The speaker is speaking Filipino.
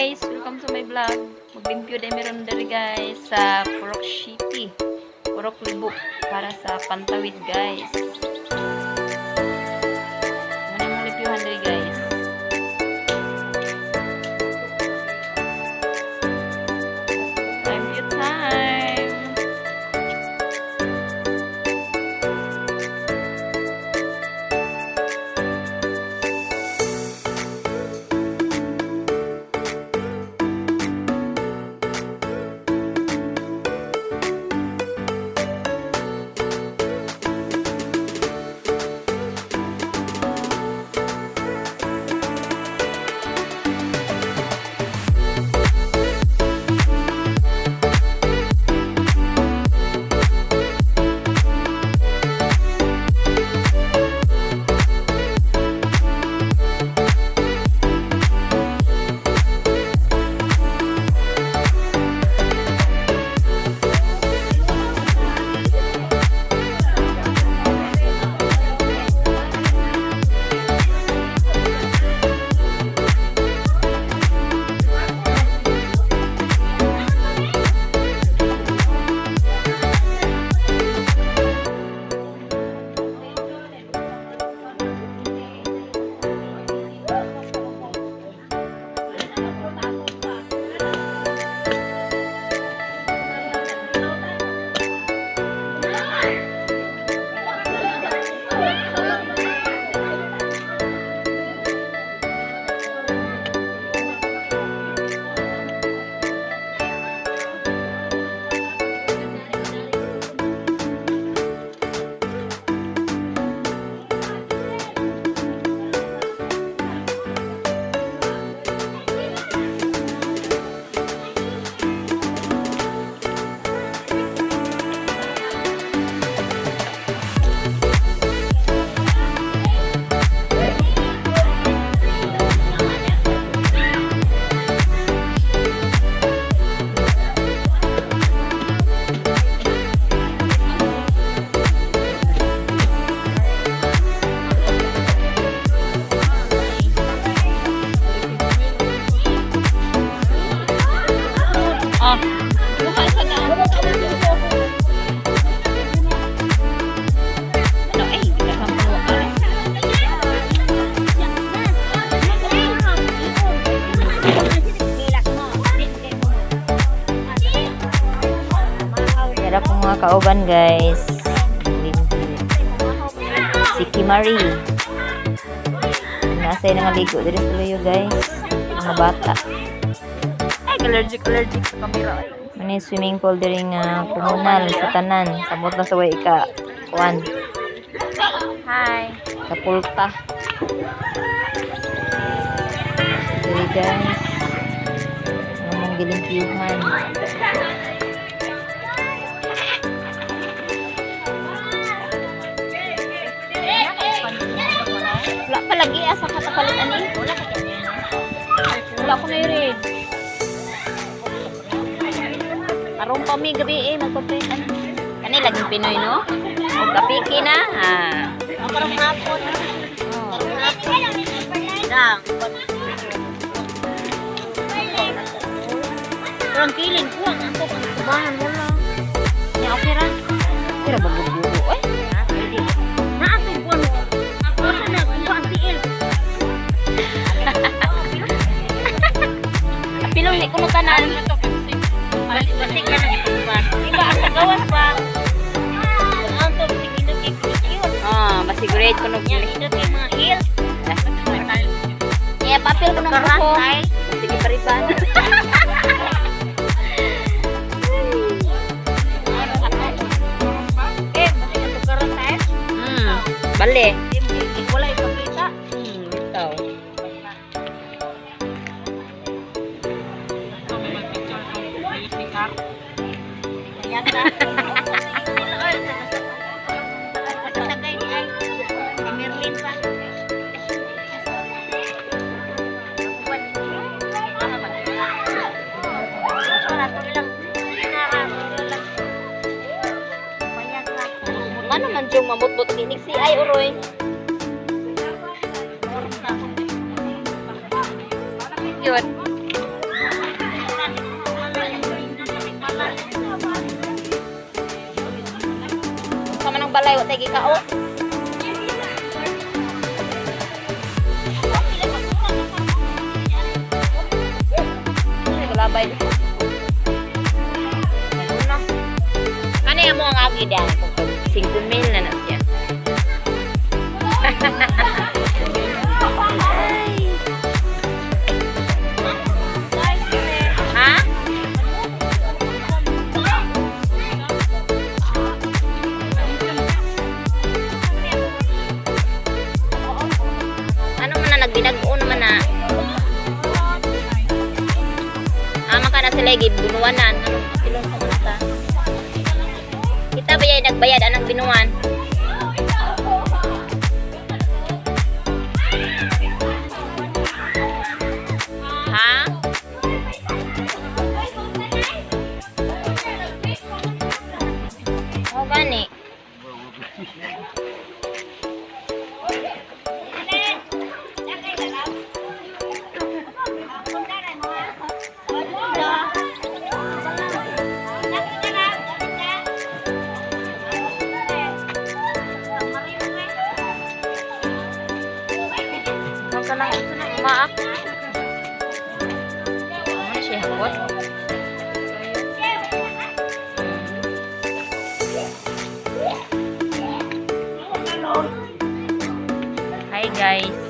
guys! Welcome to my vlog. Mag-limpyo din meron dari guys sa Purok City. Purok Libok para sa Pantawid guys. Muna yung limpyohan dari guys. Limpyo time! Ada po mga kauban guys. Si Kimari. Nasa'y nangaligo dito sa luyo guys. Mga bata. Ay, allergic sa camera. Ano yung swimming pool dito nga komunal sa tanan. Samot na sa way ika. Kuan. Hi. Sa pulta. Dito guys. Namang gilimpiyuhan. Wala pa lagi asa katapalit ani. Wala ko na rin. Arong pa mi gabi magpapitan. Kani laging Pinoy no? O kapiki na. Parang hapon. Lang. Parang feeling ko ang ako pang kubahan mo lang. Ya okay ra. Pero bago-bago oy. Naasay ko ano. Pilong ni kuno tanan. Balik ka na ituban. Iba ang gawas pa. Ang to sigino kay cute. Masigurate kuno niya ito kay mga heels. Yeah, papel kuno ko. Sige pariban. Bale. Wala ipakita. Ito. Ayan na. Sagay ni ay. Merlin pa. Ano man yung mamutbot kinig si ay uroy. Yun. kayo tayo kao. Labay. Ano? Ano yung mga agi dyan? 5,000 na na siya. Ha? Ano man na nagbinag-o naman na? Maka na sila gibunuanan. Anong silong pumunta? Kita ba yung nagbayad anang binuan? Ha? O gani. Kanang maak. Ano siya hapot? Hi guys.